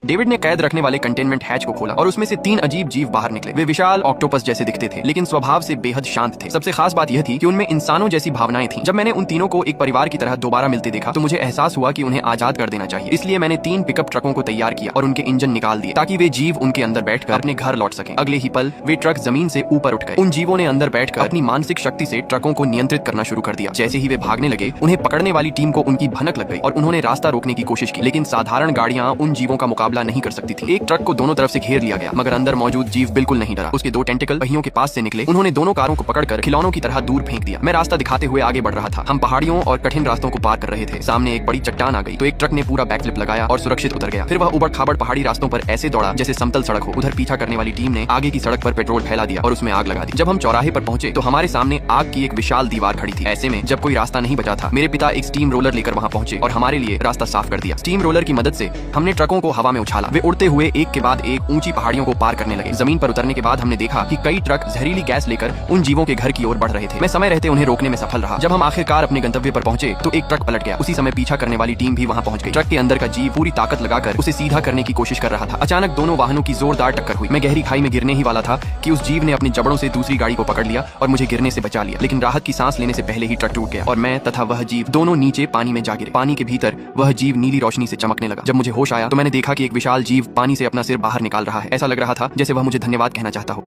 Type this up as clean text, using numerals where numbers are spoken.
David ने कैद रखने वाले कंटेनमेंट हैच को खोला और उसमें से 3 अजीब जीव बाहर निकले। वे विशाल ऑक्टोपस जैसे दिखते थे, लेकिन स्वभाव से बेहद शांत थे। सबसे खास बात यह थी कि उनमें इंसानों जैसी भावनाएं थीं। जब मैंने उन तीनों को एक परिवार की तरह दोबारा मिलते देखा तो मुझे एहसास हुआ कि उन्हें आजाद कर देना चाहिए। इसलिए मैंने 3 पिकअप ट्रकों को तैयार किया और उनके इंजन निकाल दिए ताकि वे जीव उनके अंदर बैठकर अपने घर लौट सकें। अगले ही पल वे ट्रक जमीन से ऊपर उठ गए। उन जीवों ने अंदर बैठकर अपनी मानसिक शक्ति से ट्रकों को नियंत्रित करना शुरू कर दिया। जैसे ही वे भागने लगे, उन्हें पकड़ने वाली टीम को उनकी भनक लग गई और उन्होंने रास्ता रोकने की कोशिश की, लेकिन साधारण गाड़ियां उन जीवों का मुकाबला नहीं कर सकती थी। एक ट्रक को दोनों तरफ से घेर लिया गया, मगर अंदर मौजूद जीव बिल्कुल नहीं डरा। उसके 2 टेंटिकल पहियों के पास से निकले। उन्होंने दोनों कारों को पकड़कर खिलौनों की तरह दूर फेंक दिया। मैं रास्ता दिखाते हुए आगे बढ़ रहा था। हम पहाड़ियों और कठिन रास्तों को पार कर रहे थे। सामने एक बड़ी चट्टान आ गई तो एक ट्रक ने पूरा बैकफ्लिप लगाया और सुरक्षित उतर गया। फिर वह उबड़-खाबड़ पहाड़ी रास्तों पर ऐसे दौड़ा जैसे समतल सड़क हो। उधर पीछा करने वाली टीम ने आगे की सड़क पर पेट्रोल फैला दिया और उसमें आग लगा दी। जब हम चौराहे पर पहुंचे तो हमारे सामने आग की एक विशाल दीवार खड़ी थी। ऐसे में जब कोई रास्ता नहीं बचा था, मेरे पिता एक स्टीम रोलर लेकर वहां पहुंचे और हमारे लिए रास्ता साफ कर दिया। स्टीम रोलर की मदद से हमने ट्रकों को हवा में उछाला। वे उड़ते हुए एक के बाद एक ऊंची पहाड़ियों को पार करने लगे। जमीन पर उतरने के बाद हमने देखा कि कई ट्रक जहरीली गैस लेकर उन जीवों के घर की ओर बढ़ रहे थे। मैं समय रहते उन्हें रोकने में सफल रहा। जब हम आखिरकार अपने गंतव्य पर पहुंचे तो एक ट्रक पलट गया। उसी समय पीछा करने वाली टीम भी वहां पहुंच गई। ट्रक के अंदर का जीव पूरी ताकत लगाकर उसे सीधा करने की कोशिश कर रहा था। अचानक दोनों वाहनों की जोरदार टक्कर हुई। मैं गहरी खाई में गिरने ही वाला था कि उस जीव ने अपने जबड़ों से दूसरी गाड़ी को पकड़ लिया और मुझे गिरने से बचा लिया। लेकिन राहत की सांस लेने से पहले ही ट्रक टूट गया और मैं तथा वह जीव दोनों नीचे पानी में जा गिरे। पानी के भीतर वह जीव नीली रोशनी से चमकने लगा। जब मुझे होश आया तो मैंने देखा कि एक विशाल जीव पानी से अपना सिर बाहर निकाल रहा है। ऐसा लग रहा था जैसे वह मुझे धन्यवाद कहना चाहता हो।